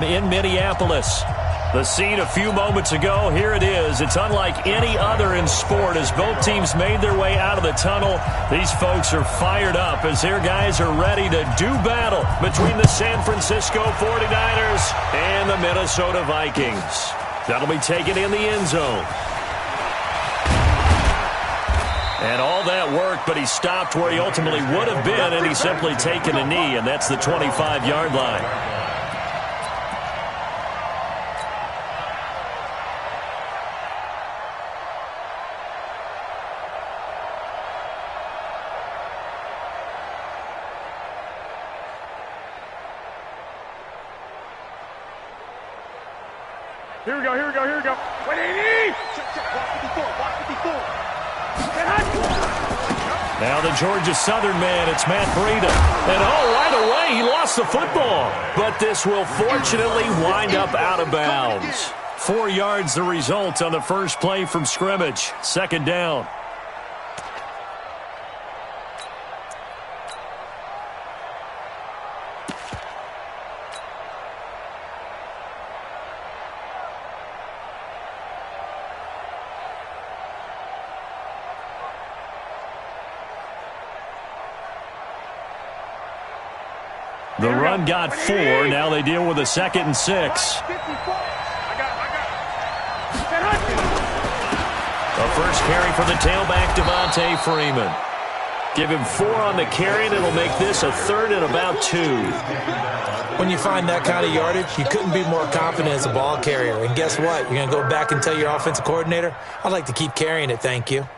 In Minneapolis. The scene a few moments ago, here it is. It's unlike any other in sport as both teams made their way out of the tunnel. These folks are fired up as their guys are ready to do battle between the San Francisco 49ers and the Minnesota Vikings. That'll be taken in the end zone. And all that work, but he stopped where he ultimately would have been, and he's simply taken a knee, and that's the 25-yard line. Here we go. Wait, Watch 54. Now the Georgia Southern man, it's Matt Breida. And right away, he lost the football. But this will fortunately wind up out of bounds. 4 yards the result on the first play from scrimmage. Second down. The run got 4. Now they deal with a 2nd and 6. The first carry for the tailback, Devontae Freeman. Give him 4 on the carry, and it'll make this a 3rd and about 2. When you find that kind of yardage, you couldn't be more confident as a ball carrier. And guess what? You're going to go back and tell your offensive coordinator, I'd like to keep carrying it, thank you.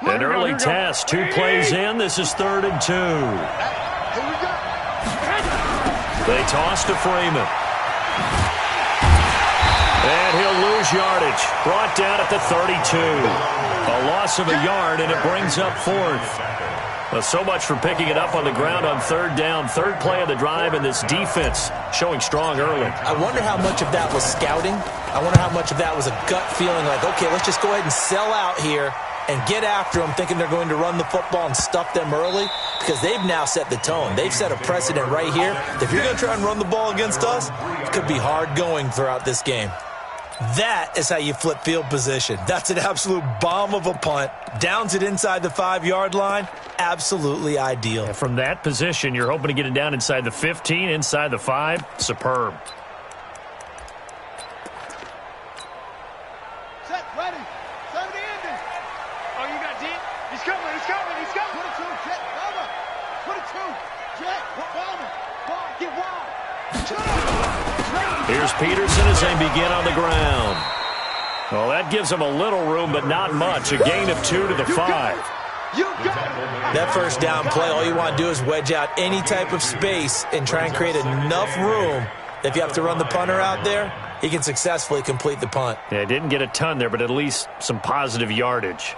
An early test, 2 plays in. This is 3rd and 2. They toss to Freeman. And he'll lose yardage. Brought down at the 32. A loss of a yard, and it brings up 4th. Well, so much for picking it up on the ground on 3rd down. 3rd play of the drive, and this defense showing strong early. I wonder how much of that was scouting. I wonder how much of that was a gut feeling like, okay, let's just go ahead and sell out here and get after them, thinking they're going to run the football and stuff them early, because they've now set the tone. They've set a precedent right here. If you're going to try and run the ball against us, it could be hard going throughout this game. That is how you flip field position. That's an absolute bomb of a punt. Downs it inside the 5-yard line. Absolutely ideal. And from that position, you're hoping to get it down inside the 15, inside the 5. Superb. Set, ready. 70 ending. Oh, you got deep? He's coming. 22, jet, cover. 22, jet, bomber. Get wild. Here's Peterson as they begin on the ground. Well, that gives them a little room, but not much. A gain of 2 to the 5. That first down play, all you want to do is wedge out any type of space and try and create enough room. If you have to run the punter out there, he can successfully complete the punt. Yeah, didn't get a ton there, but at least some positive yardage.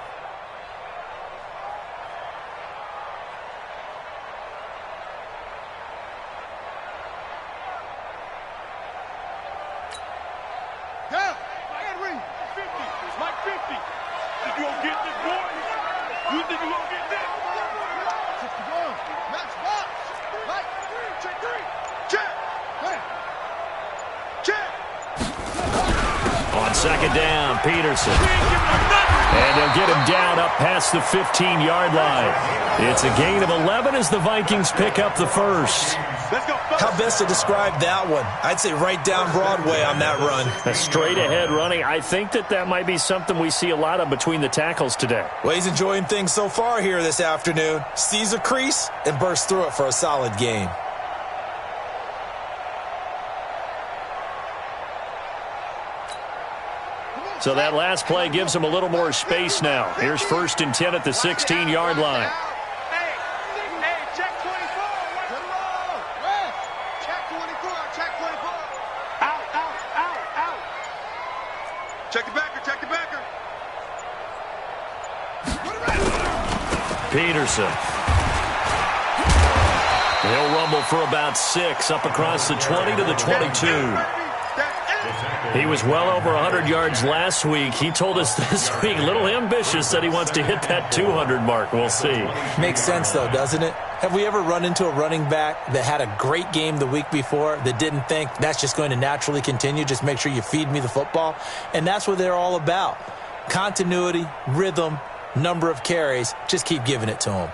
Second down, Peterson. And they'll get him down up past the 15-yard line. It's a gain of 11 as the Vikings pick up the first. How best to describe that one? I'd say right down Broadway on that run. A straight-ahead running. I think that might be something we see a lot of between the tackles today. Well, he's enjoying things so far here this afternoon. Sees a crease and bursts through it for a solid gain. So that last play gives him a little more space now. Here's 1st and 10 at the 16-yard line. Hey, check 24. Check 24. Out. Check the backer. Peterson. He'll rumble for about 6 up across the 20 to the 22. He was well over 100 yards last week. He told us this week, a little ambitious, that he wants to hit that 200 mark. We'll see. Makes sense, though, doesn't it? Have we ever run into a running back that had a great game the week before that didn't think that's just going to naturally continue? Just make sure you feed me the football. And that's what they're all about. Continuity, rhythm, number of carries. Just keep giving it to them.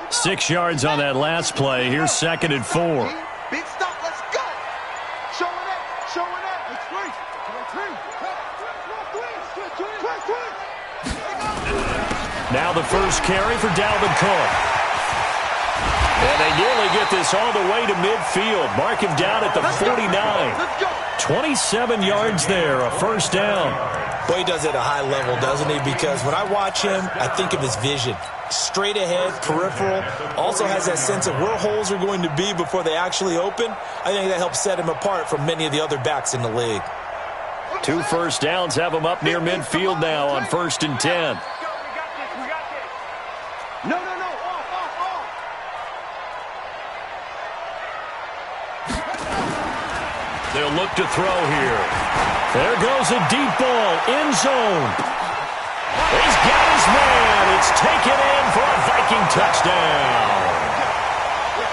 Six yards on that last play. Here's 2nd and 4. Big stop. Let's go. Showing up. Showing up. Now the first carry for Dalvin Cook. And they nearly get this all the way to midfield. Mark him down at the 49. 27 yards there, a first down. Boy, he does it at a high level, doesn't he? Because when I watch him, I think of his vision. Straight ahead, peripheral. Also has that sense of where holes are going to be before they actually open. I think that helps set him apart from many of the other backs in the league. 2 first downs have him up near midfield now on 1st and 10. No. They'll look to throw here. There goes a deep ball, end zone. He's got his man. It's taken in for a Viking touchdown.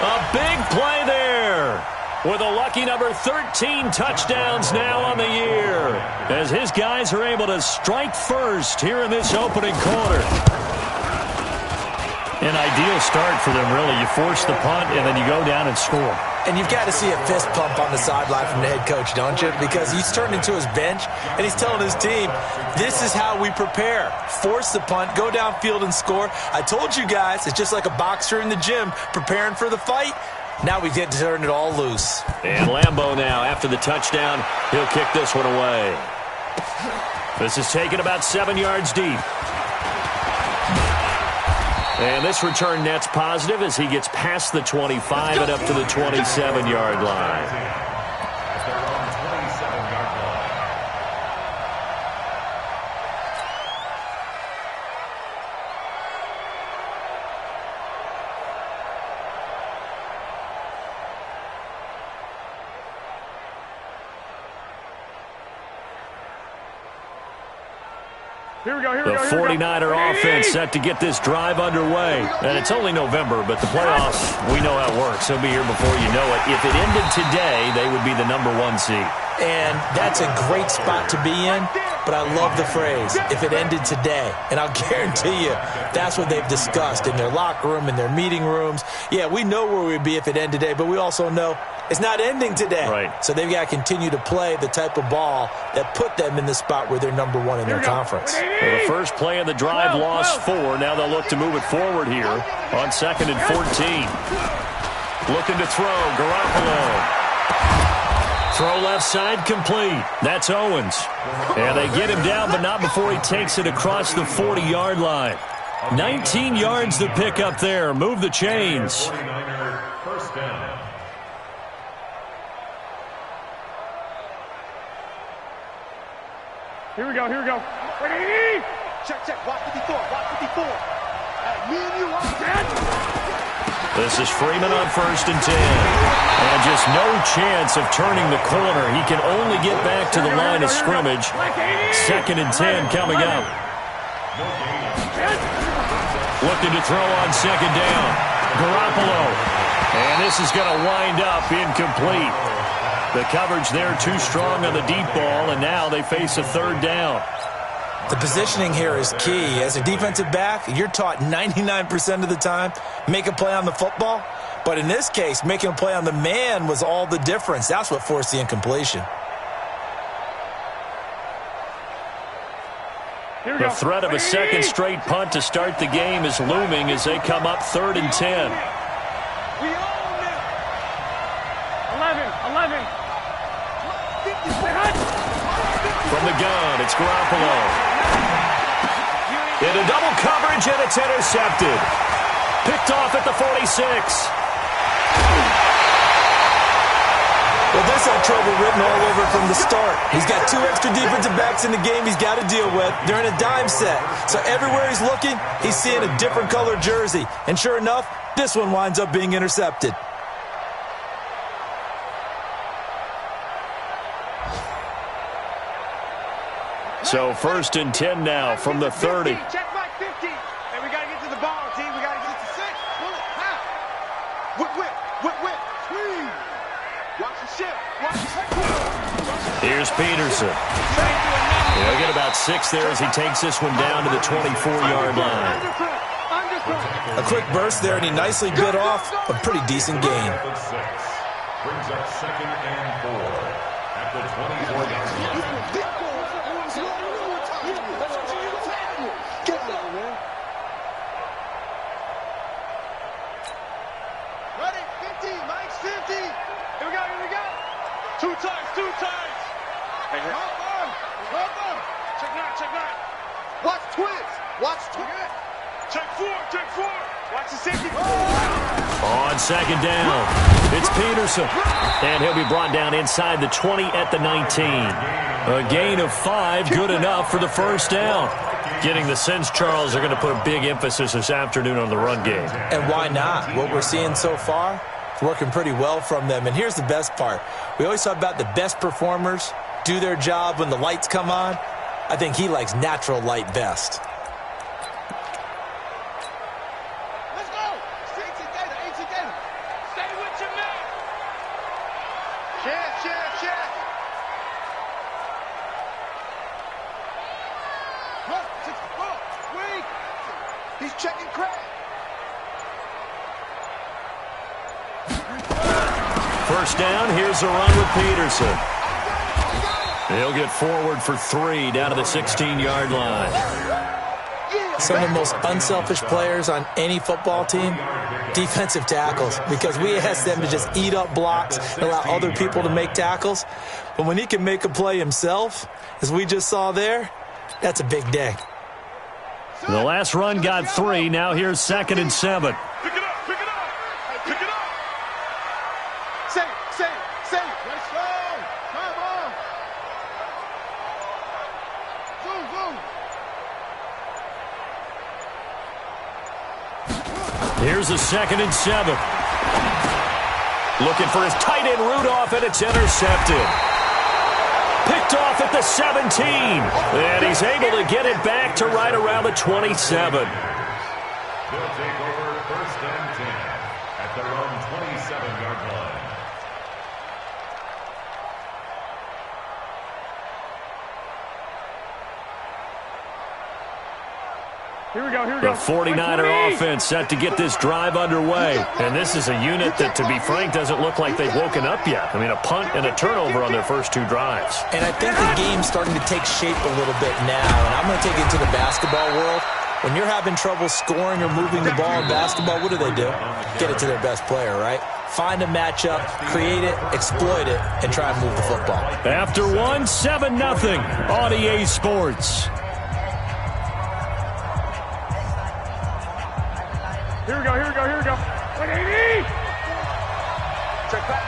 A big play there with a lucky number 13 touchdowns now on the year as his guys are able to strike first here in this opening quarter. An ideal start for them, really. You force the punt, and then you go down and score. And you've got to see a fist pump on the sideline from the head coach, don't you? Because he's turned into his bench, and he's telling his team, this is how we prepare. Force the punt, go downfield and score. I told you guys, it's just like a boxer in the gym preparing for the fight. Now we get to turn it all loose. And Lambeau now, after the touchdown, he'll kick this one away. This is taken about 7 yards deep. And this return net's positive as he gets past the 25 and up to the 27-yard line. The 49er offense set to get this drive underway. And it's only November, but the playoffs, we know how it works. They'll be here before you know it. If it ended today, they would be the #1 seed. And that's a great spot to be in, but I love the phrase, if it ended today. And I'll guarantee you, that's what they've discussed in their locker room, in their meeting rooms. Yeah, we know where we'd be if it ended today, but we also know it's not ending today. Right. So they've got to continue to play the type of ball that put them in the spot where they're #1 in their conference. Well, the first play of the drive lost 4. Now they'll look to move it forward here on 2nd and 14. Looking to throw, Garoppolo. Throw left side complete. That's Owens. And they get him down, but not before he takes it across the 40-yard line. 19 yards to pick up there. Move the chains. Here we go. Check. Watch 54. Me and you, This is Freeman on 1st and 10. And just no chance of turning the corner. He can only get back to the line of scrimmage. 2nd and 10 coming up. Looking to throw on 2nd down. Garoppolo. And this is going to wind up incomplete. The coverage there too strong on the deep ball, and now they face a 3rd down. The positioning here is key. As a defensive back, you're taught 99% of the time, make a play on the football. But in this case, making a play on the man was all the difference. That's what forced the incompletion. The threat of a second straight punt to start the game is looming as they come up 3rd and 10. We own it. 11. From the gun, it's Garoppolo. Into double coverage, and it's intercepted. Picked off at the 46. Well, this This had trouble written all over from the start. He's got 2 extra defensive backs in the game he's got to deal with. They're in a dime set. So everywhere he's looking, he's seeing a different colored jersey. And sure enough, this one winds up being intercepted. So 1st and 10 now from the 30. Check back 50. And we got to get to the ball, team. We got to get to 6. Pull it. Half. Whip. Squeeze. Watch the ship. Watch the ship. Here's Peterson. He'll get about 6 there as he takes this one down to the 24-yard line. A quick burst there, and he nicely bit off a pretty decent gain. Brings up 2nd and 4 at the 24-yard line. Ready? 50. Mike's 50. Here we go. 2 times. Hey, hold on. Check 9. Watch twins. Check 4. Watch the safety. On 2nd down, it's Peterson. And he'll be brought down inside the 20 at the 19. A gain of 5, good enough for the 1st down. Getting the sense, Charles, are going to put a big emphasis this afternoon on the run game. And why not? What we're seeing so far, it's working pretty well from them. And here's the best part. We always talk about the best performers do their job when the lights come on. I think he likes natural light best. Let's go. 18 Gator. Stay with your man. Check. Wait. He's checking crack. 1st down, here's a run with Peterson. He'll get forward for 3 down to the 16-yard line. Some of the most unselfish players on any football team, defensive tackles, because we ask them to just eat up blocks and allow other people to make tackles. But when he can make a play himself, as we just saw there, that's a big day. The last run got 3. Now here's 2nd and 7. Pick it up. Say. Let's go. Come on. Zoom. Here's a 2nd and 7. Looking for his tight end Rudolph, and it's intercepted. Picked off at the 17. And he's able to get it back to right around the 27. They'll take over 1st and 10 at their own 27-yard line. Here we go. The 49er offense set to get this drive underway. And this is a unit that, to be frank, doesn't look like they've woken up yet. I mean, a punt and a turnover on their first 2 drives. And I think the game's starting to take shape a little bit now. And I'm going to take it into the basketball world. When you're having trouble scoring or moving the ball in basketball, what do? Get it to their best player, right? Find a matchup, create it, exploit it, and try and move the football. After 1, 7-0 on EA Sports. Here we go. Look at me. Check back.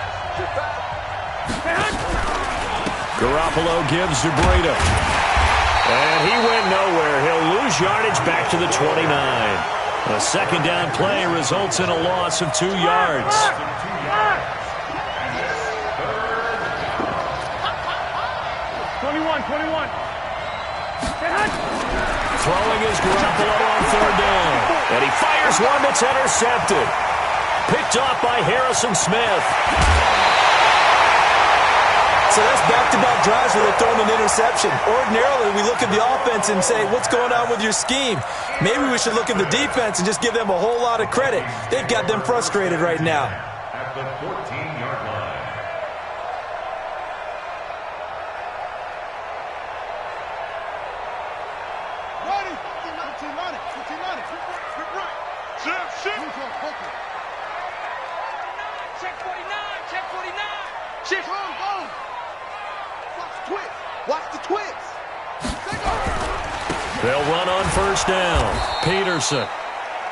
Garoppolo gives to Breda. And he went nowhere. He'll lose yardage back to the 29. A 2nd down play results in a loss of 2 yards. Throwing is Garoppolo on 3rd down. And he fires one that's intercepted. Picked off by Harrison Smith. So that's back-to-back drives where they're throwing an interception. Ordinarily, we look at the offense and say, what's going on with your scheme? Maybe we should look at the defense and just give them a whole lot of credit. They've got them frustrated right now. At the 14-yard line. Ready. 15 on it. Flip right. Shift. Check 49. Shift. Go. Watch the twist. They'll run on 1st down. Peterson.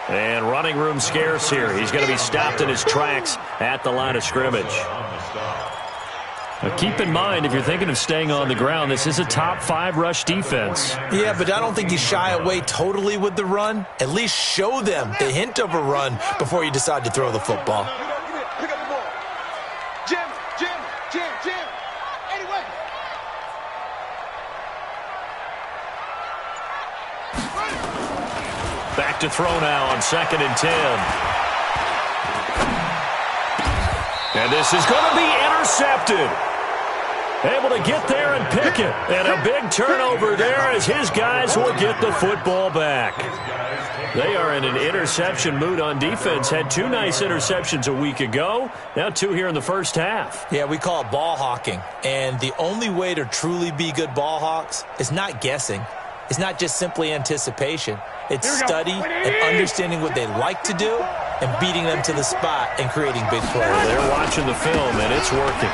And running room scarce here. He's going to be stopped in his tracks at the line of scrimmage. Keep in mind, if you're thinking of staying on the ground, this is a top 5 rush defense. Yeah, but I don't think you shy away totally with the run. At least show them the hint of a run before you decide to throw the football. Pick up the ball. Jam. Anyway. Back to throw now on 2nd and 10. And this is going to be intercepted. Able to get there and pick it. And a big turnover there as his guys will get the football back. They are in an interception mood on defense. Had 2 nice interceptions a week ago. Now 2 here in the first half. Yeah, we call it ball hawking. And the only way to truly be good ball hawks is not guessing. It's not just simply anticipation. It's study and understanding what they like to do and beating them to the spot and creating big plays. They're watching the film, and it's working.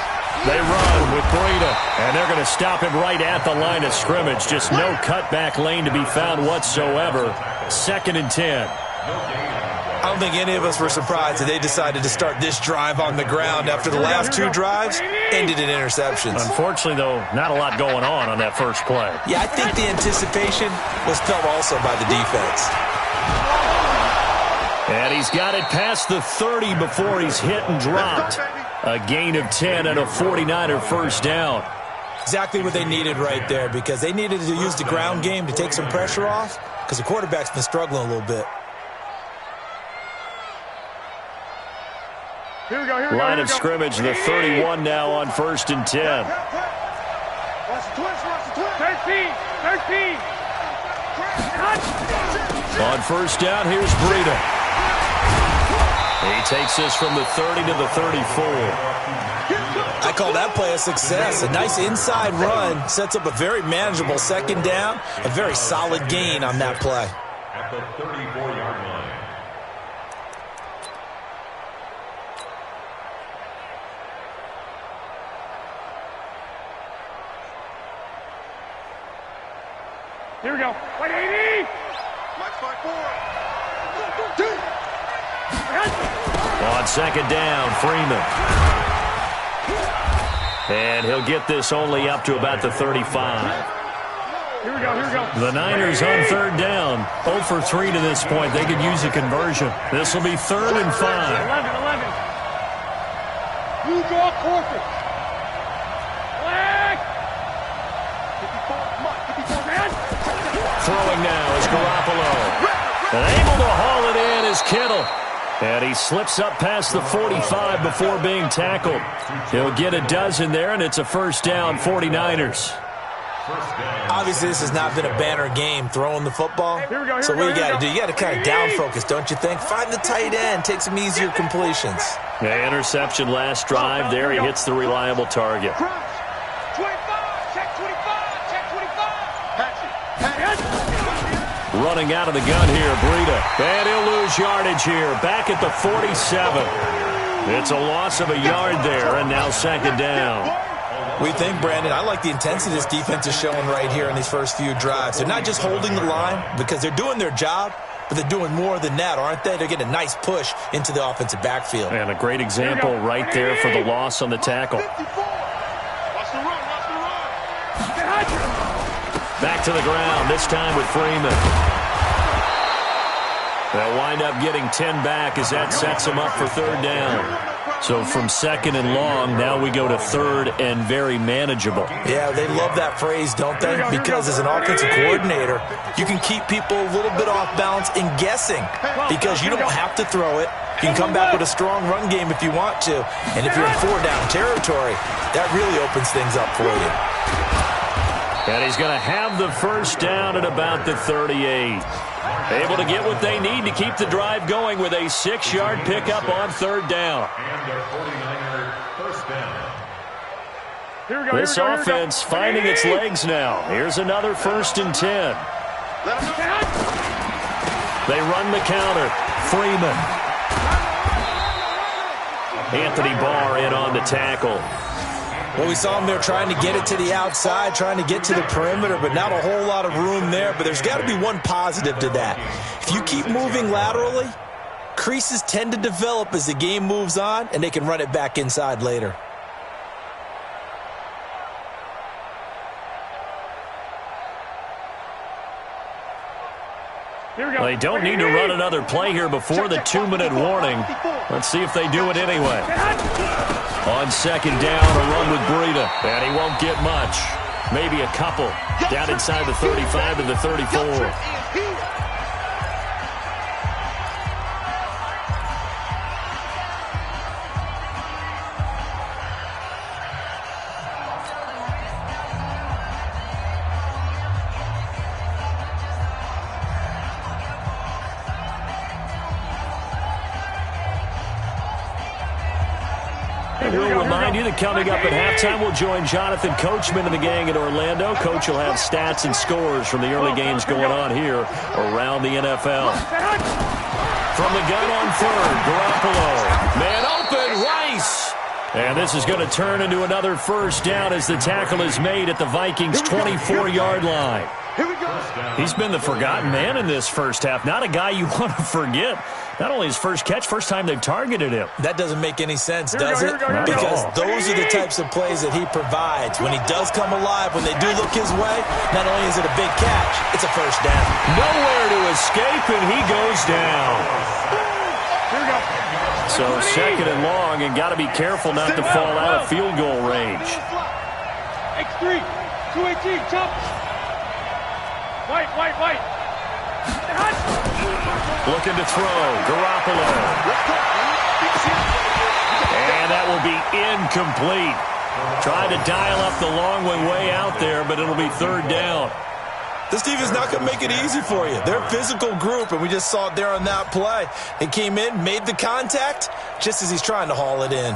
They run with Breida, and they're going to stop him right at the line of scrimmage. Just no cutback lane to be found whatsoever. 2nd and 10. I don't think any of us were surprised that they decided to start this drive on the ground after the last 2 drives ended in interceptions. Unfortunately, though, not a lot going on that first play. Yeah, I think the anticipation was felt also by the defense. And he's got it past the 30 before he's hit and dropped. A gain of 10 and a 49er first down. Exactly what they needed right there, because they needed to use the ground game to take some pressure off, because the quarterback's been struggling a little bit. Here we go. Line of scrimmage, the 31 now on 1st and 10. Watch the twist. 13. On first down, here's Breida. He takes this from the 30 to the 34. I call that play a success. A nice inside run sets up a very manageable 2nd down, a very solid gain on that play. At the 34-yard line. Here we go. 180. Mike's 5-4. On 2nd down, Freeman. And he'll get this only up to about the 35. Here we go. The Niners on 3rd down. 0 for 3 to this point. They could use a conversion. This will be 3rd and 5. 11. Blue ball corporate. Flag. 54, man. Throwing now is Garoppolo. And able to haul it in is Kittle. And he slips up past the 45 before being tackled. He'll get a dozen there, and it's a first down, 49ers. Obviously, this has not been a banner game throwing the football. So what you got to do, you got to kind of down focus, don't you think? Find the tight end, take some easier completions. The interception last drive. There he hits the reliable target. 25, check 25, check 25. Running out of the gun here, Breida. And he'll lose yardage here. Back at the 47. It's a loss of a yard there, and now 2nd down. We think, Brandon, I like the intensity this defense is showing right here in these first few drives. They're not just holding the line because they're doing their job, but they're doing more than that, aren't they? They're getting a nice push into the offensive backfield. And a great example right there for the loss on the tackle. Watch the run. Back to the ground, this time with Freeman. They'll wind up getting 10 back as that sets them up for 3rd down. So from 2nd and long, now we go to 3rd and very manageable. Yeah, they love that phrase, don't they? Because as an offensive coordinator, you can keep people a little bit off balance and guessing because you don't have to throw it. You can come back with a strong run game if you want to. And if you're in 4-down territory, that really opens things up for you. And he's going to have the first down at about the 38. Able to get what they need to keep the drive going with a 6-yard pickup on 3rd down. And their 49er first down. This offense finding its legs now. Here's another 1st and 10. They run the counter. Freeman. Anthony Barr in on the tackle. Well, we saw him there trying to get it to the outside, trying to get to the perimeter, but not a whole lot of room there. But there's got to be one positive to that. If you keep moving laterally, creases tend to develop as the game moves on, and they can run it back inside later. They don't need to run another play here before the 2-minute warning. Let's see if they do it anyway. On second down, a run with Breida, and he won't get much. Maybe a couple. Down inside the 35 to the 34. We'll remind you that coming up at halftime, we'll join Jonathan Coachman and the gang in Orlando. Coach will have stats and scores from the early games going on here around the NFL. From the gun on third, Garoppolo. Man open, Rice. And this is going to turn into another first down as the tackle is made at the Vikings' 24-yard line. He's been the forgotten man in this first half. Not a guy you want to forget. Not only his first catch, first time they've targeted him. That doesn't make any sense, does it? Because those are the types of plays that he provides. When he does come alive, when they do look his way, not only is it a big catch, it's a first down. Nowhere to escape, and he goes down. So second and long, and got to be careful not to fall out of field goal range. X3, 218, jump. White. Looking to throw, Garoppolo. And that will be incomplete. Tried to dial up the long way out there, but it'll be third down. This team is not going to make it easy for you. They're a physical group, and we just saw it there on that play. He came in, made the contact, just as he's trying to haul it in.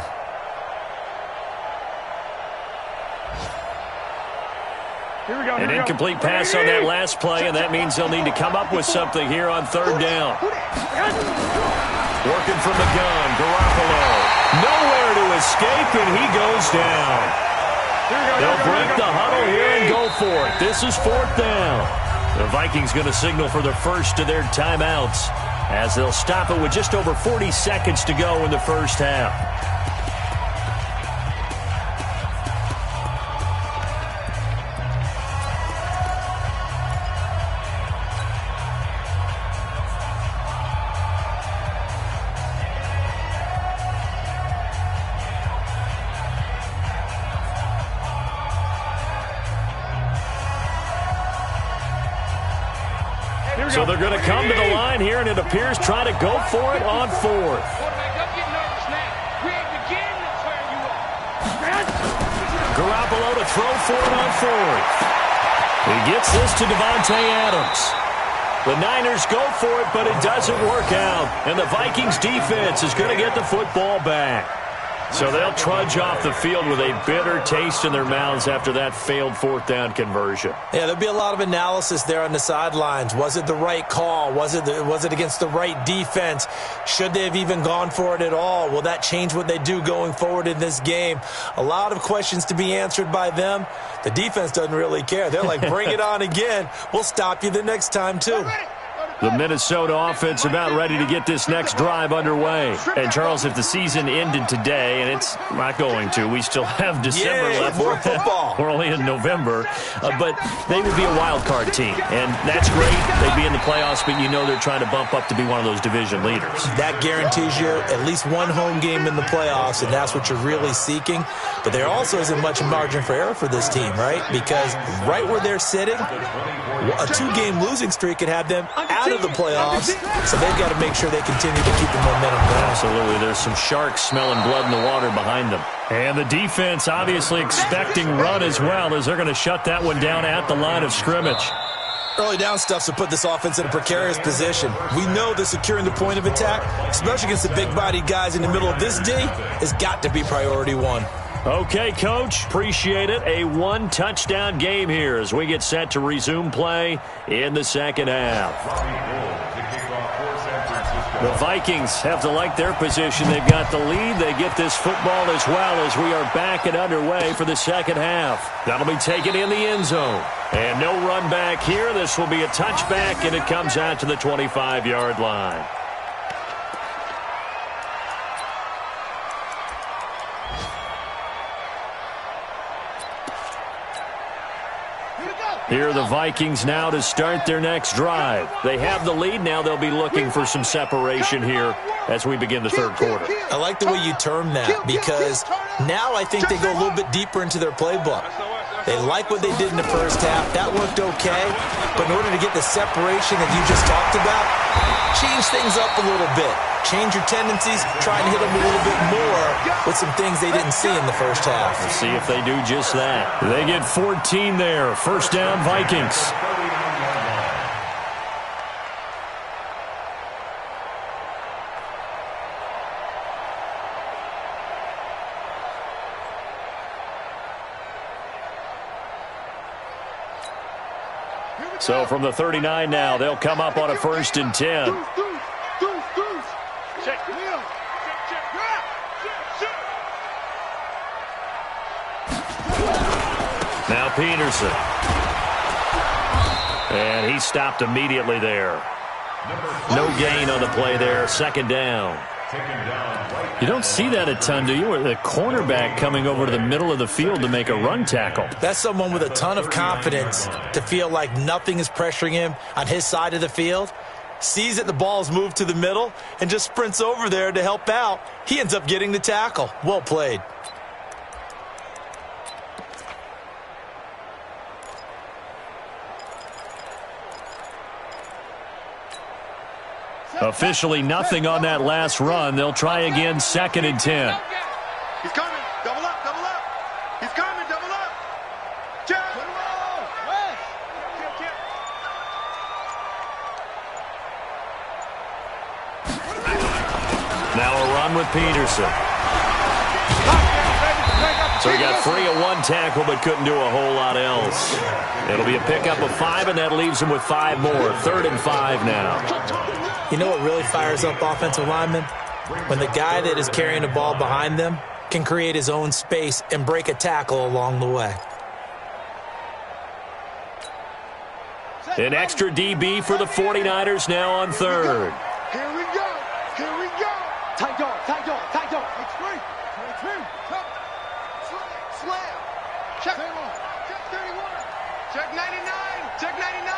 An incomplete pass on that last play, and that means they'll need to come up with something here on third down. Working from the gun, Garoppolo. Nowhere to escape, and he goes down. They'll break the huddle here and go for it. This is fourth down. The Vikings going to signal for the first of their timeouts as they'll stop it with just over 40 seconds to go in the first half. So they're going to come to the line here, and it appears trying to go for it on fourth. Garoppolo to throw for it on fourth. He gets this to Devontae Adams. The Niners go for it, but it doesn't work out. And the Vikings defense is going to get the football back. So they'll trudge off the field with a bitter taste in their mouths after that failed fourth down conversion. Yeah, there'll be a lot of analysis there on the sidelines. Was it the right call? Was it against the right defense? Should they have even gone for it at all? Will that change what they do going forward in this game? A lot of questions to be answered by them. The defense doesn't really care. They're like, bring it on again. We'll stop you the next time, too. The Minnesota offense about ready to get this next drive underway. And, Charles, if the season ended today, and it's not going to, we still have December left. More football. We're only in November. But they would be a wild card team. And that's great. They'd be in the playoffs, but you know they're trying to bump up to be one of those division leaders. That guarantees you at least one home game in the playoffs, and that's what you're really seeking. But there also isn't much margin for error for this team, right? Because right where they're sitting, a two-game losing streak could have them out of the playoffs, so they've got to make sure they continue to keep the momentum going. Absolutely. There's some sharks smelling blood in the water behind them. And the defense obviously expecting run as well, as they're going to shut that one down at the line of scrimmage. Early down stuff's to put this offense in a precarious position. We know that securing the point of attack, especially against the big-bodied guys in the middle of this D, has got to be priority one. Okay, Coach, appreciate it. A one-touchdown game here as we get set to resume play in the second half. The Vikings have to like their position. They've got the lead. They get this football as well as we are back and underway for the second half. That'll be taken in the end zone. And no run back here. This will be a touchback, and it comes out to the 25-yard line. Here are the Vikings now to start their next drive. They have the lead. Now they'll be looking for some separation here as we begin the third quarter. I like the way you term that, because now I think they go a little bit deeper into their playbook. They like what they did in the first half. That worked okay. But in order to get the separation that you just talked about, change things up a little bit. Change your tendencies. Try and hit them a little bit more with some things they didn't see in the first half. Let's see if they do just that. They get 14 there. First down, Vikings. So from the 39 now, they'll come up on a 1st and 10. Now Peterson. And he stopped immediately there. No gain on the play there. 2nd down. You don't see that a ton, do you? Or the cornerback coming over to the middle of the field to make a run tackle. That's someone with a ton of confidence to feel like nothing is pressuring him on his side of the field. Sees that the ball's moved to the middle and just sprints over there to help out. He ends up getting the tackle. Well played. Officially nothing on that last run. They'll try again, 2nd and 10. He's coming. Double up, double up. He's coming, double up. Jump. Now a run with Peterson. So he got free of 1 tackle but couldn't do a whole lot else. It'll be a pickup of 5, and that leaves him with 5 more. 3rd and 5 now. You know what really fires up offensive linemen? When the guy that is carrying the ball behind them can create his own space and break a tackle along the way. An extra DB for the 49ers now on 3rd. Here we go. Here we go. Tight dog, tight dog, tight dog. X3. Slam. Check 31. Check 31. Check 99. Check 99.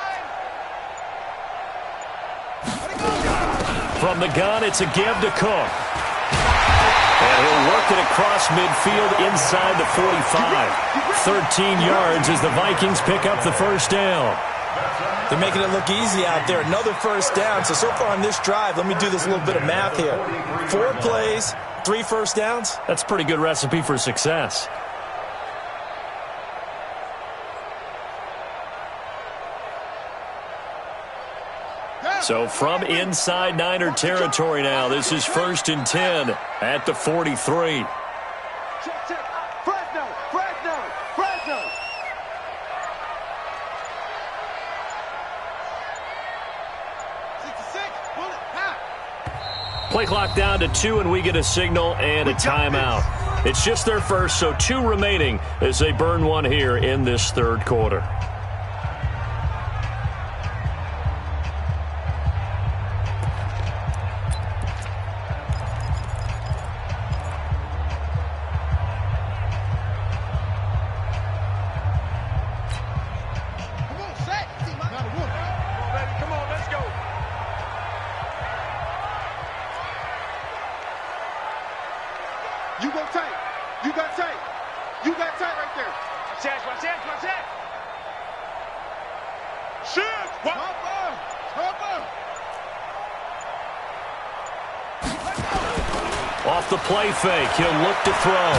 From the gun, it's a give to Cook. And he'll work it across midfield inside the 45. 13 yards as the Vikings pick up the 1st down. They're making it look easy out there. Another 1st down. So far on this drive, let me do this little bit of math here. 4 plays, 3 1st downs. That's a pretty good recipe for success. So from inside Niner territory now, this is 1st and 10 at the 43. Check, check. Fresno, Fresno, Fresno. Play clock down to 2, and we get a signal and a timeout. It's just their first, so 2 remaining as they burn 1 here in this 3rd quarter. You go tight. You got tight. You got tight right there. Watch that. Shoot. Off the play fake, he'll look to throw.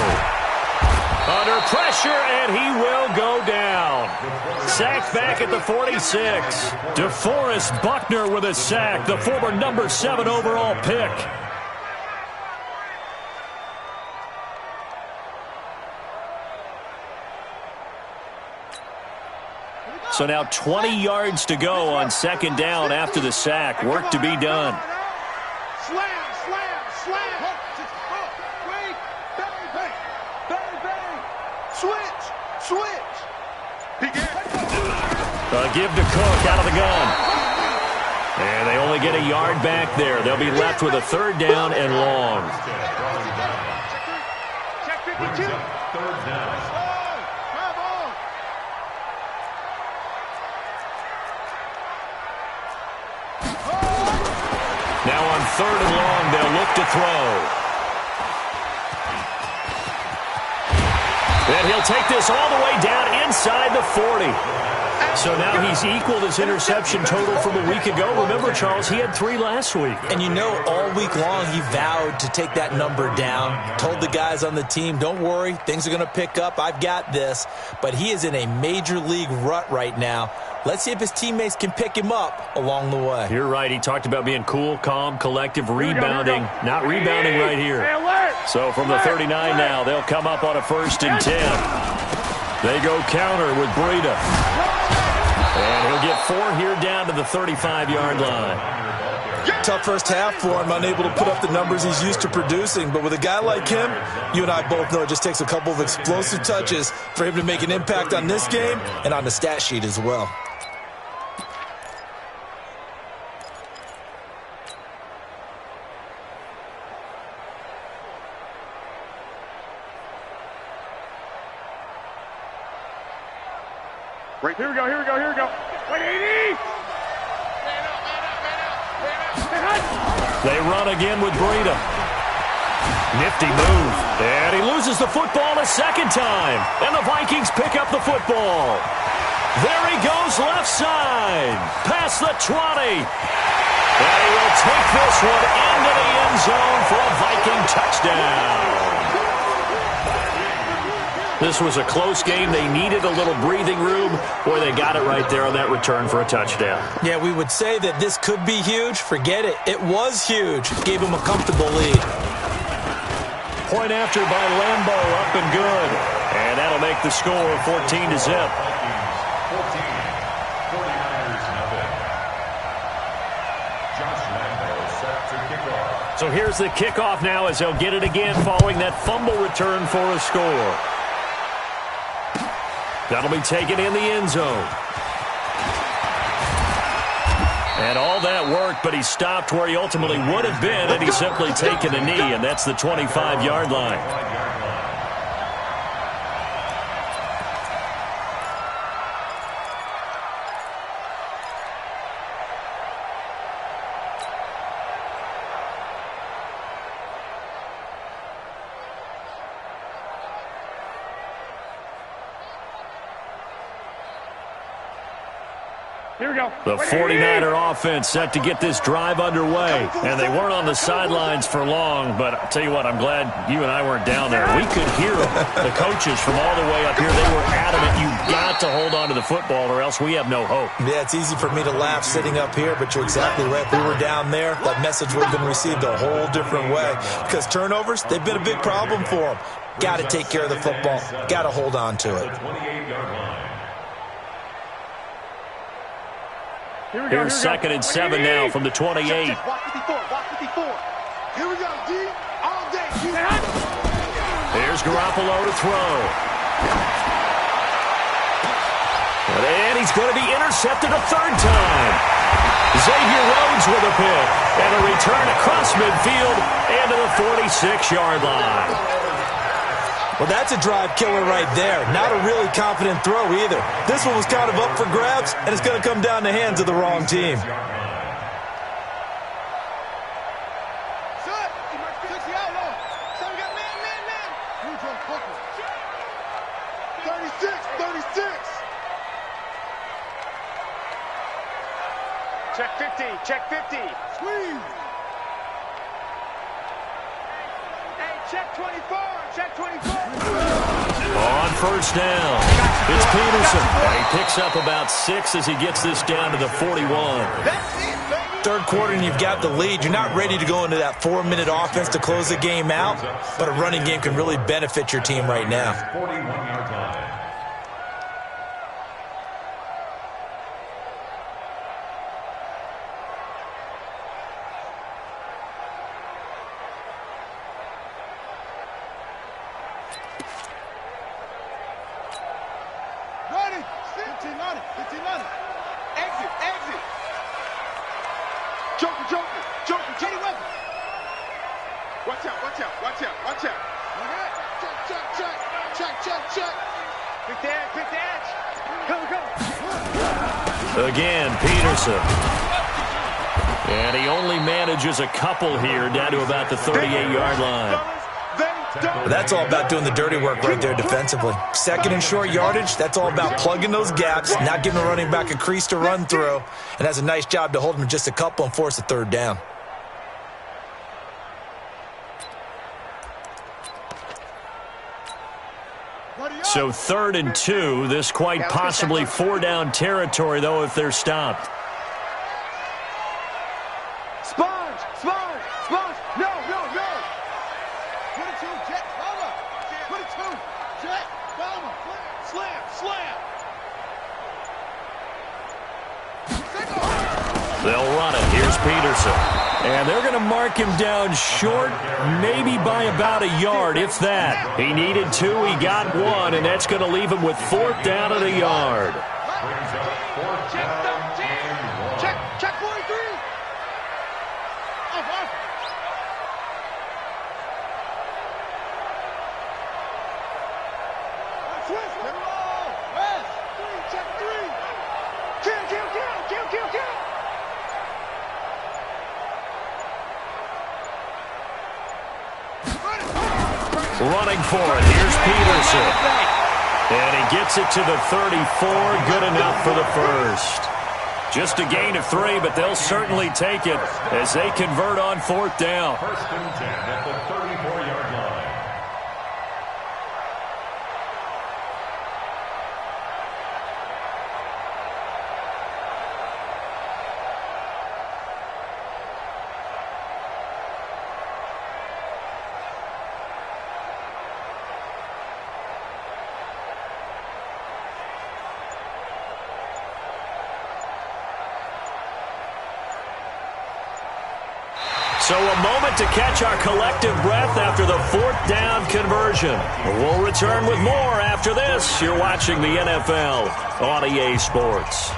Under pressure, and he will go down. Sacked back at the 46. DeForest Buckner with a sack, the former number 7 overall pick. So now 20 yards to go on 2nd down after the sack. Work to be done. Slam. Wait. Bang. Switch. A give to Cook out of the gun. And they only get a yard back there. They'll be left with a 3rd down and long. Check 52. 3rd down. Now on 3rd and long, they'll look to throw. And he'll take this all the way down inside the 40. So now he's equaled his interception total from a week ago. Remember, Charles, he had 3 last week. And you know, all week long he vowed to take that number down. Told the guys on the team, don't worry, things are going to pick up. I've got this. But he is in a major league rut right now. Let's see if his teammates can pick him up along the way. You're right. He talked about being cool, calm, collective, rebounding. Not rebounding right here. So from the 39 now, they'll come up on a 1st and 10. They go counter with Breida. And he'll get 4 here down to the 35-yard line. Tough first half for him, unable to put up the numbers he's used to producing. But with a guy like him, you and I both know it just takes a couple of explosive touches for him to make an impact on this game and on the stat sheet as well. Right, here we go. Wait, 80! They run again with Breida. Nifty move. And he loses the football a second time. And the Vikings pick up the football. There he goes left side. Past the 20. And he will take this one into the end zone for a Viking touchdown. This was a close game. They needed a little breathing room. Boy, they got it right there on that return for a touchdown. Yeah, we would say that this could be huge. Forget it. It was huge. Gave him a comfortable lead. Point after by Lambo, up and good. And that'll make the score 14-0. 14. 49ers nothing. Josh Lambo set to kick off. So here's the kickoff now as they'll get it again following that fumble return for a score. That'll be taken in the end zone. And all that worked, but he stopped where he ultimately would have been, and he's simply taken a knee, and that's the 25-yard line. Here we go. The 49er offense set to get this drive underway. And they weren't on the sidelines for long, but I'll tell you what, I'm glad you and I weren't down there. We could hear them. The coaches from all the way up here, they were adamant. You've got to hold on to the football or else we have no hope. Yeah, it's easy for me to laugh sitting up here, but you're exactly right. If we were down there, that message would have been received a whole different way. Because turnovers, they've been a big problem for them. Got to take care of the football. Got to hold on to it. 28-yard line. Here's 2nd and 7 now from the 28. Watch 54. Here we go, D. All day. Here's Garoppolo to throw. And he's going to be intercepted a 3rd time. Xavier Rhodes with a pick. And a return across midfield into the 46-yard line. Well, that's a drive killer right there. Not a really confident throw either. This one was kind of up for grabs, and it's going to come down the hands of the wrong team. Check 50. Squeeze. Hey, check 24. Check 24. On 1st down, it's Peterson. And he picks up about 6 as he gets this down to the 41. Third quarter and you've got the lead. You're not ready to go into that 4-minute offense to close the game out, but a running game can really benefit your team right now. 41-yard line. Again, Peterson. And he only manages a couple here, down to about the 38-yard line. But that's all about doing the dirty work right there defensively. Second and short yardage, that's all about plugging those gaps, not giving the running back a crease to run through, and has a nice job to hold him just a couple and force a third down. So 3rd and 2, this quite possibly 4-down territory, though, if they're stopped. Sponge, sponge, sponge. No, no, no. 22, jet, bomber. 22, jet, bomber. Slam, slam. They'll run it. Here's Peterson. And they're going to mark him down short, maybe by about a yard, if that. He needed 2, he got 1, and that's going to leave him with 4th down at a yard. Check 43. Check 3. Kill. Running for it. Here's Peterson. And he gets it to the 34. Good enough for the first. Just a gain of 3, but they'll certainly take it as they convert on 4th down. 1st and 10 at the 34-yard line. So a moment to catch our collective breath after the 4th down conversion. We'll return with more after this. You're watching the NFL on EA Sports.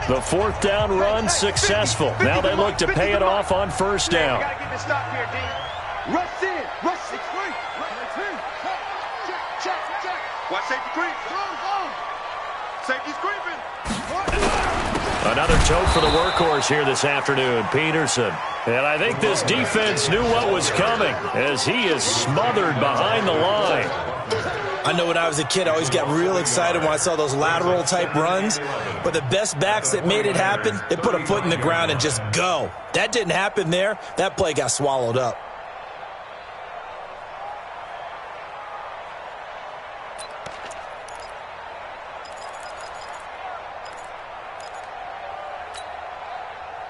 The 4th down run successful. Now they look to pay it off on 1st down. Gotta get the stop here, D. Rush in. Rush 6 3. Check. Watch safety creep. Safety's creeping. Another tote for the workhorse here this afternoon, Peterson. And I think this defense knew what was coming as he is smothered behind the line. I know when I was a kid, I always got real excited when I saw those lateral-type runs. But the best backs that made it happen, they put a foot in the ground and just go. That didn't happen there. That play got swallowed up.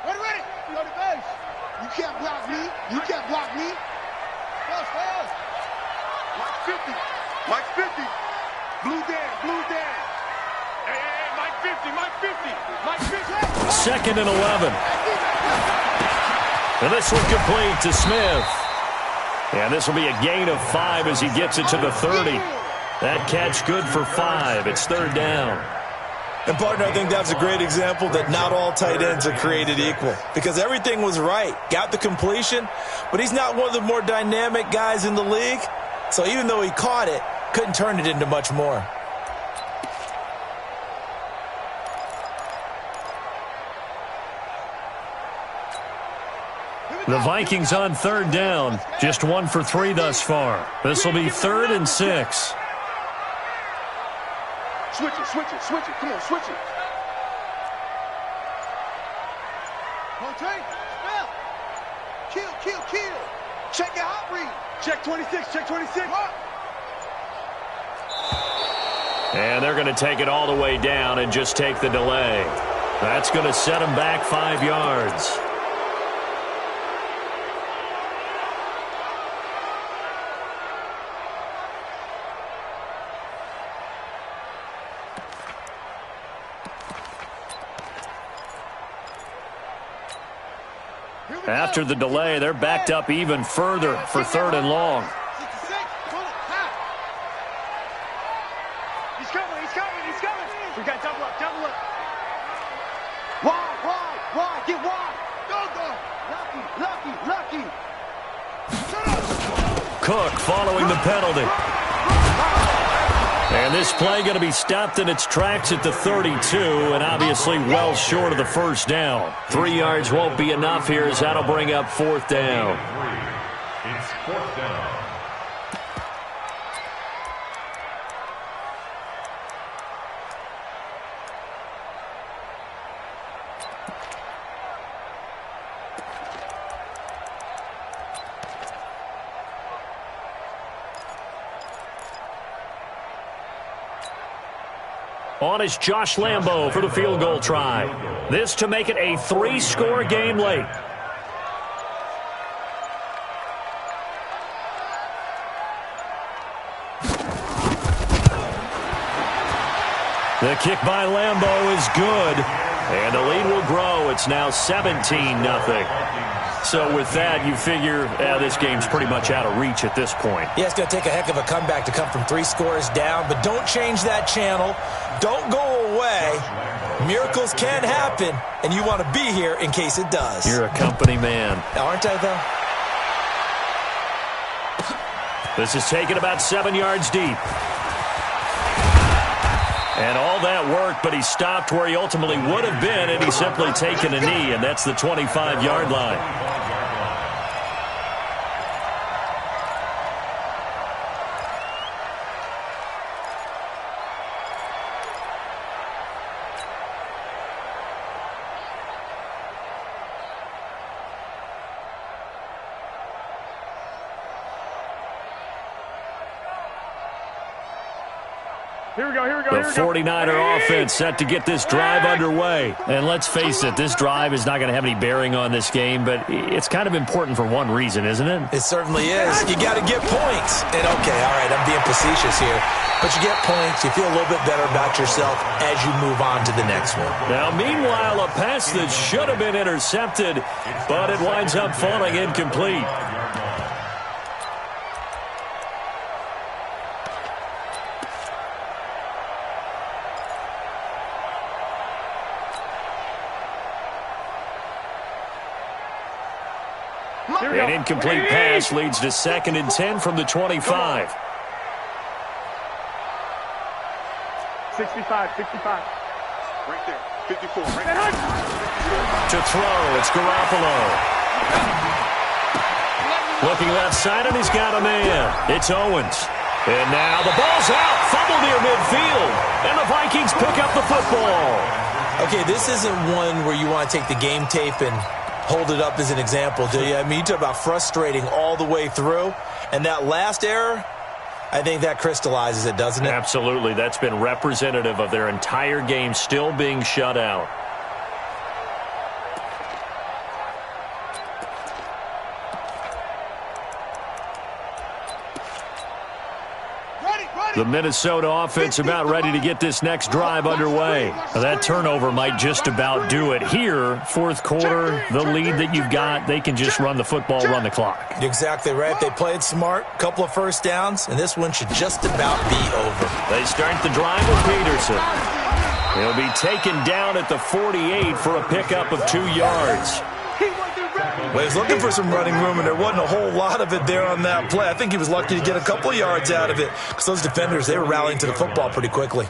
Ready. Go to base. You can't block me. Fast. Mike 50. Blue Dan. Hey, Mike 50. 2nd and 11. And this one complete to Smith. And this will be a gain of 5 as he gets it to the 30. That catch good for 5. It's 3rd down. And, partner, I think that's a great example that not all tight ends are created equal. Because everything was right. Got the completion, but he's not one of the more dynamic guys in the league. So even though he caught it, couldn't turn it into much more. The Vikings on 3rd down. Just 1 for 3 thus far. This will be 3rd and 6. Switch it. Come on, switch it. Spell. Kill. Check your hot read. Check 26. And they're going to take it all the way down and just take the delay. That's going to set them back 5 yards. After the delay, they're backed up even further for 3rd and long. Get wide. Go, go. Lucky. Cook following the penalty. And this play going to be stopped in its tracks at the 32, and obviously well short of the first down. 3 yards won't be enough here, as that'll bring up 4th down. It's 4th down. On is Josh Lambo for the field goal try. This to make it a 3-score game late. The kick by Lambo is good, and the lead will grow. It's now 17-0. So with that, you figure this game's pretty much out of reach at this point. Yeah, it's going to take a heck of a comeback to come from 3 scores down, but don't change that channel. Don't go away. Miracles can happen, and you want to be here in case it does. You're a company man. Aren't I, though? This is taken about 7 yards deep. And all that work, but he stopped where he ultimately would have been, and he's simply taken a knee, and that's the 25-yard line. Here we go. The 49er offense set to get this drive underway. And let's face it, this drive is not going to have any bearing on this game, but it's kind of important for one reason, isn't it? It certainly is. You got to get points. And okay, all right, I'm being facetious here. But you get points, you feel a little bit better about yourself as you move on to the next one. Now, meanwhile, a pass that should have been intercepted, but it winds up falling incomplete. An incomplete pass leads to 2nd and 10 from the 25. 65. Right there. 54. Right there. To throw, it's Garoppolo. Looking left side, and he's got a man. It's Owens. And now the ball's out. Fumble near midfield. And the Vikings pick up the football. Okay, this isn't one where you want to take the game tape and hold it up as an example, do you? I mean, you talk about frustrating all the way through. And that last error, I think that crystallizes it, doesn't it? Absolutely. That's been representative of their entire game still being shut out. The Minnesota offense about ready to get this next drive underway. Now, that turnover might just about do it here. 4th quarter, the lead that you've got, they can just run the football, run the clock. Exactly right. They played smart, couple of first downs, and this one should just about be over. They start the drive with Peterson. He'll be taken down at the 48 for a pickup of 2 yards. Well, he was looking for some running room, and there wasn't a whole lot of it there on that play. I think he was lucky to get a couple of yards out of it because those defenders, they were rallying to the football pretty quickly.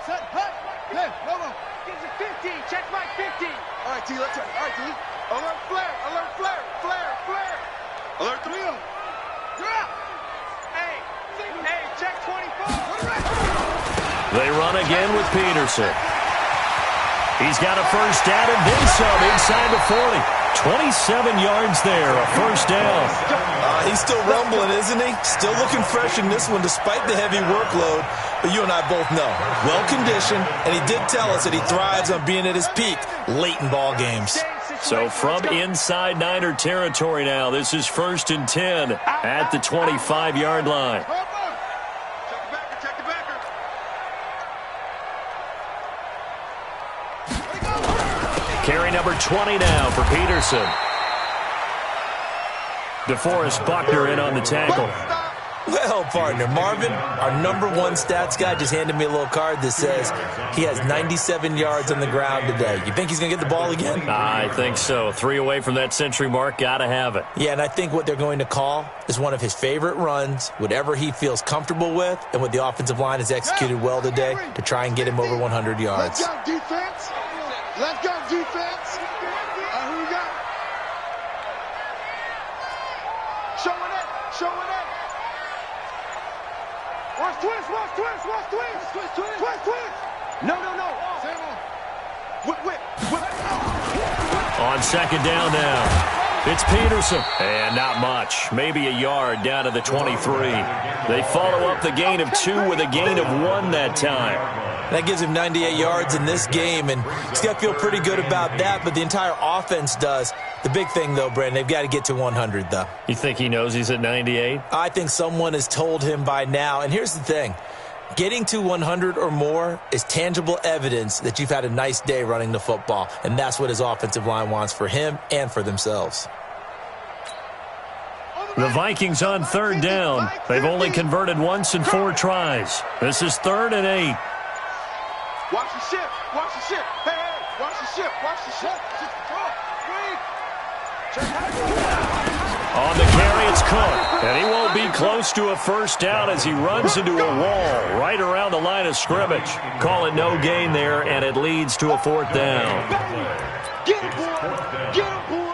Set, hut. Hey, Romo. Gives it 50. Check my 50. All right, T, let's check. All right, T. Alert flare. Alert flare. Flare. Alert 3. You're out. Hey, check 24. They run again with Peterson. He's got a first down and then some inside the 40. 27 yards there, a first down. He's still rumbling, isn't he? Still looking fresh in this one despite the heavy workload. But you and I both know, well-conditioned, and he did tell us that he thrives on being at his peak late in ball games. So from inside Niner territory now, this is 1st and 10 at the 25-yard line. Check the backer. number 20 now for Peterson. DeForest Buckner in on the tackle. Well, partner, Marvin, our number one stats guy, just handed me a little card that says he has 97 yards on the ground today. You think he's going to get the ball again? I think so. 3 away from that century mark. Got to have it. Yeah, and I think what they're going to call is one of his favorite runs, whatever he feels comfortable with, and what the offensive line has executed well today to try and get him over 100 yards. Let's go, defense. Let's go, defense. Who we got? Showing it. Showing it. Watch twist, watch twist, watch twist. Twist, twist, twist, twist. No. Same on. Whip. On second down now. It's Peterson. And not much. Maybe a yard down to the 23. They follow up the gain of 2 with a gain of 1 that time. That gives him 98 yards in this game, and he's got to feel pretty good about that, but the entire offense does. The big thing, though, Brandon, they've got to get to 100, though. You think he knows he's at 98? I think someone has told him by now, and here's the thing. Getting to 100 or more is tangible evidence that you've had a nice day running the football, and that's what his offensive line wants for him and for themselves. The Vikings on third down. They've only converted once in 4 tries. This is 3rd and 8. Watch the ship. Watch the ship. Hey, watch the ship. Watch the ship. On the carry, it's Cook. And he won't be close to a first down as he runs into a wall right around the line of scrimmage. Call it no gain there, and it leads to a 4th down. Get him, boy. Get him, boy.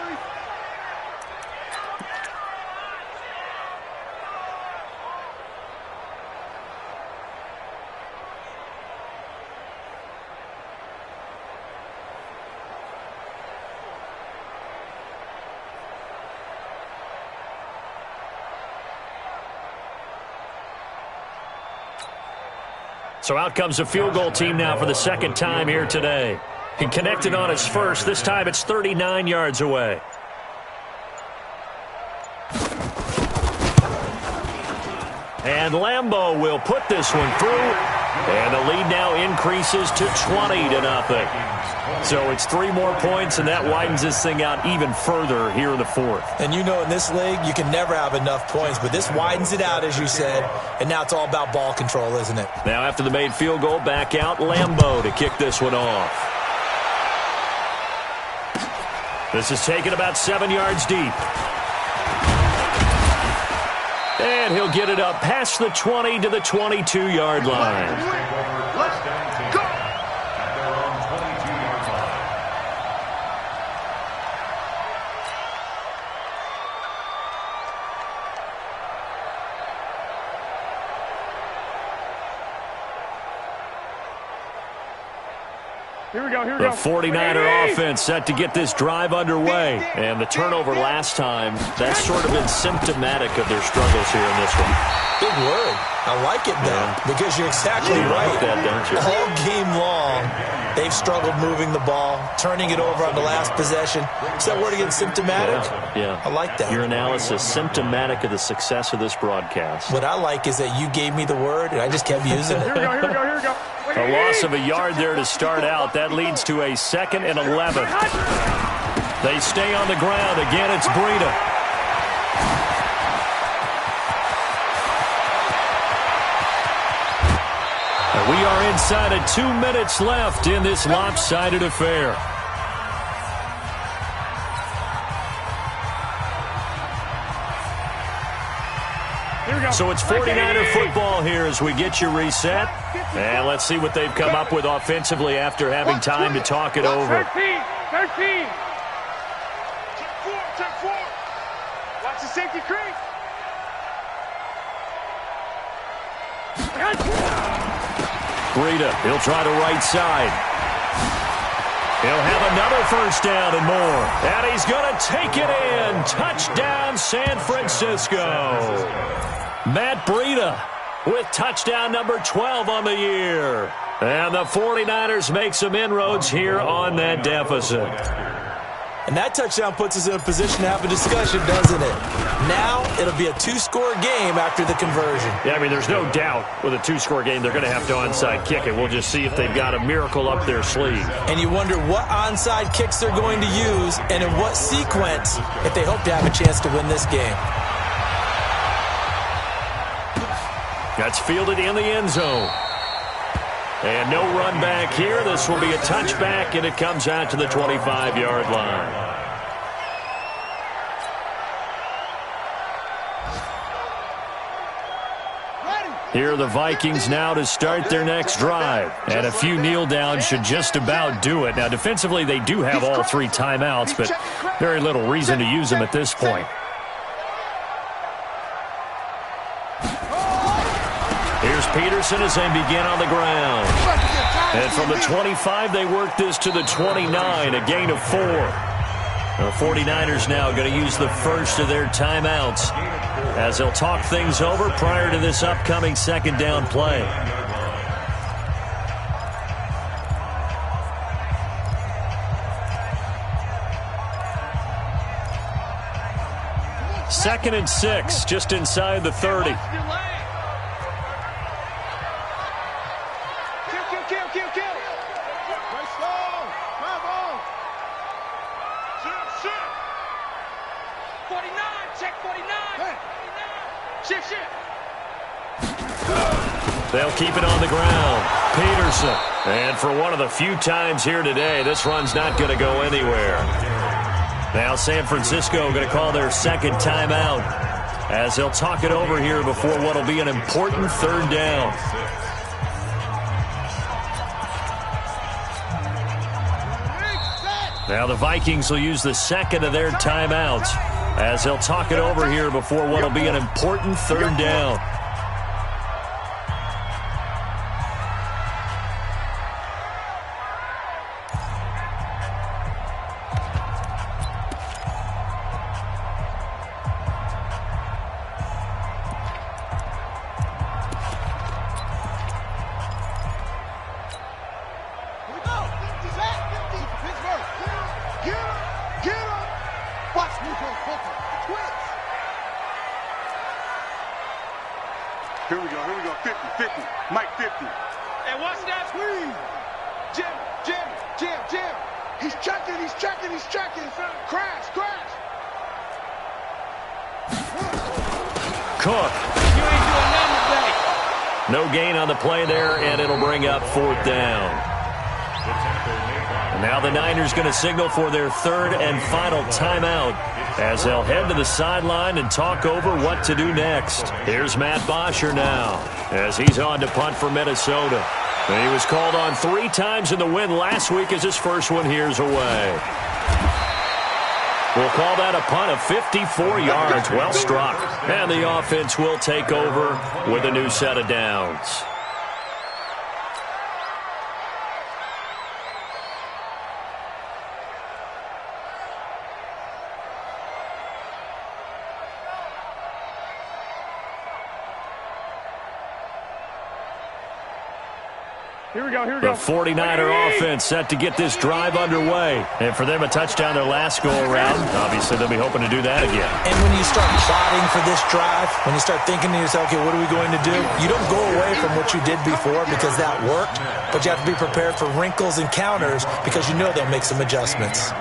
So out comes a field goal team now for the 2nd time here today. He connected on his first. This time it's 39 yards away. And Lambeau will put this one through. And the lead now increases to 20-0. So it's 3 more points, and that widens this thing out even further here in the 4th. And you know in this league, you can never have enough points, but this widens it out, as you said, and now it's all about ball control, isn't it? Now after the made field goal, back out Lambeau to kick this one off. This is taken about 7 yards deep. And he'll get it up past the 20 to the 22-yard line. Here we go. The 49er offense set to get this drive underway. And the turnover last time, that's sort of been symptomatic of their struggles here in this one. Big word. I like it, though, because you're exactly right. Like that, don't you? All game long, they've struggled moving the ball, turning it over on the last possession. Is that word again, symptomatic? Yeah. I like that. Your analysis, symptomatic of the success of this broadcast. What I like is that you gave me the word, and I just kept using it. Here we go. A loss of a yard there to start out. That leads to a 2nd and 11. They stay on the ground. Again, it's Breida. And we are inside of 2 minutes left in this lopsided affair. So it's 49er football here as we get you reset. And let's see what they've come up with offensively after having time to talk it over. 13. Check 4. Watch the safety crease. Breida, he'll try to right side. He'll have another first down and more. And he's going to take it in. Touchdown, San Francisco. Matt Breida with touchdown number 12 on the year. And the 49ers make some inroads here on that deficit. And that touchdown puts us in a position to have a discussion, doesn't it? Now it'll be a two-score game after the conversion. Yeah, I mean, there's no doubt with a two-score game they're going to have to onside kick it. We'll just see if they've got a miracle up their sleeve. And you wonder what onside kicks they're going to use and in what sequence if they hope to have a chance to win this game. That's fielded in the end zone. And no run back here. This will be a touchback, and it comes out to the 25-yard line. Here are the Vikings now to start their next drive. And a few kneel downs should just about do it. Now, defensively, they do have all three timeouts, but very little reason to use them at this point. Here's Peterson as they begin on the ground. And from the 25, they work this to the 29, a gain of 4. The 49ers now going to use the first of their timeouts as they'll talk things over prior to this upcoming second down play. Second and 6, just inside the 30. They'll keep it on the ground. Peterson. And for one of the few times here today, this run's not going to go anywhere. Now San Francisco going to call their second timeout as they'll talk it over here before what will be an important third down. Now the Vikings will use the second of their timeouts as they'll talk it over here before what will be an important third down. Here we go, 50, Mike 50. And watch that squeeze. Jim. He's checking. Crash. Cook. You ain't doing nothing today. No gain on the play there, and it'll bring up fourth down. Now the Niners going to signal for their third and final timeout as they'll head to the sideline and talk over what to do next. Here's Matt Bosher now as he's on to punt for Minnesota. And he was called on 3 times in the win last week as his first one here's away. We'll call that a punt of 54 yards. Well struck. And the offense will take over with a new set of downs. Here we go. The 49er offense set to get this drive underway. And for them, a touchdown their last go-around. Obviously, they'll be hoping to do that again. And when you start plotting for this drive, when you start thinking to yourself, okay, what are we going to do? You don't go away from what you did before because that worked, but you have to be prepared for wrinkles and counters because you know they'll make some adjustments.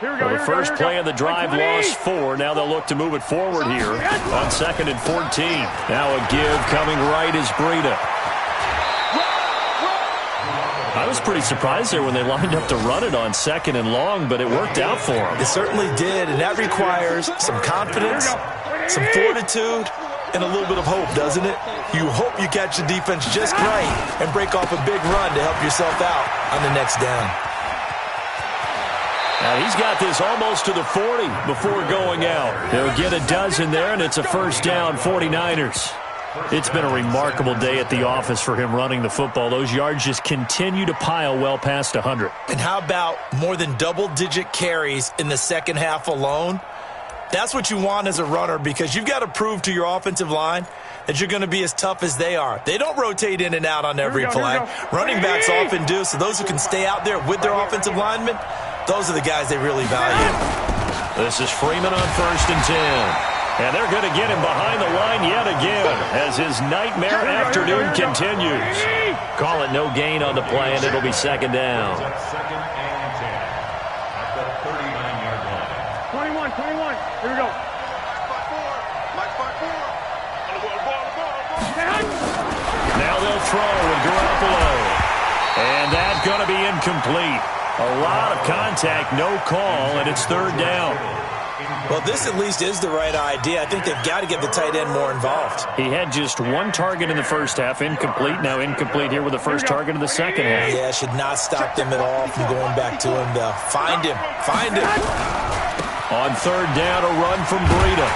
The first play of the drive lost 4. Now they'll look to move it forward here on 2nd and 14. Now a give coming right is Breida. I was pretty surprised there when they lined up to run it on 2nd and long, but it worked out for them. It certainly did, and that requires some confidence, some fortitude, and a little bit of hope, doesn't it? You hope you catch the defense just right and break off a big run to help yourself out on the next down. Now he's got this almost to the 40 before going out. He'll get a dozen there, and it's a first down, 49ers. It's been a remarkable day at the office for him running the football. Those yards just continue to pile well past 100. And how about more than double-digit carries in the second half alone? That's what you want as a runner, because you've got to prove to your offensive line that you're going to be as tough as they are. They don't rotate in and out on every play. Running backs often do, so those who can stay out there with their offensive linemen, those are the guys they really value. This is Freeman on 1st and 10. And they're going to get him behind the line yet again as his nightmare afternoon continues. Call it no gain on the play, and it'll be 2nd down. Second and 10 at the 39-yard line. 21. Here we go. Now they'll throw with Garoppolo. And that's going to be incomplete. A lot of contact, no call, and it's 3rd down. Well, this at least is the right idea. I think they've got to get the tight end more involved. He had just 1 target in the first half, incomplete. Now incomplete here with the first target in the second half. Yeah, should not stop them at all from going back to him. Find him. On 3rd down, a run from Breida.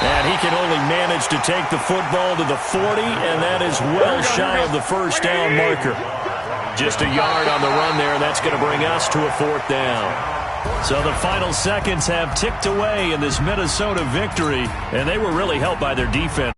And he can only manage to take the football to the 40, and that is well shy of the first down marker. Just a yard on the run there, and that's going to bring us to a 4th down. So the final seconds have ticked away in this Minnesota victory, and they were really helped by their defense.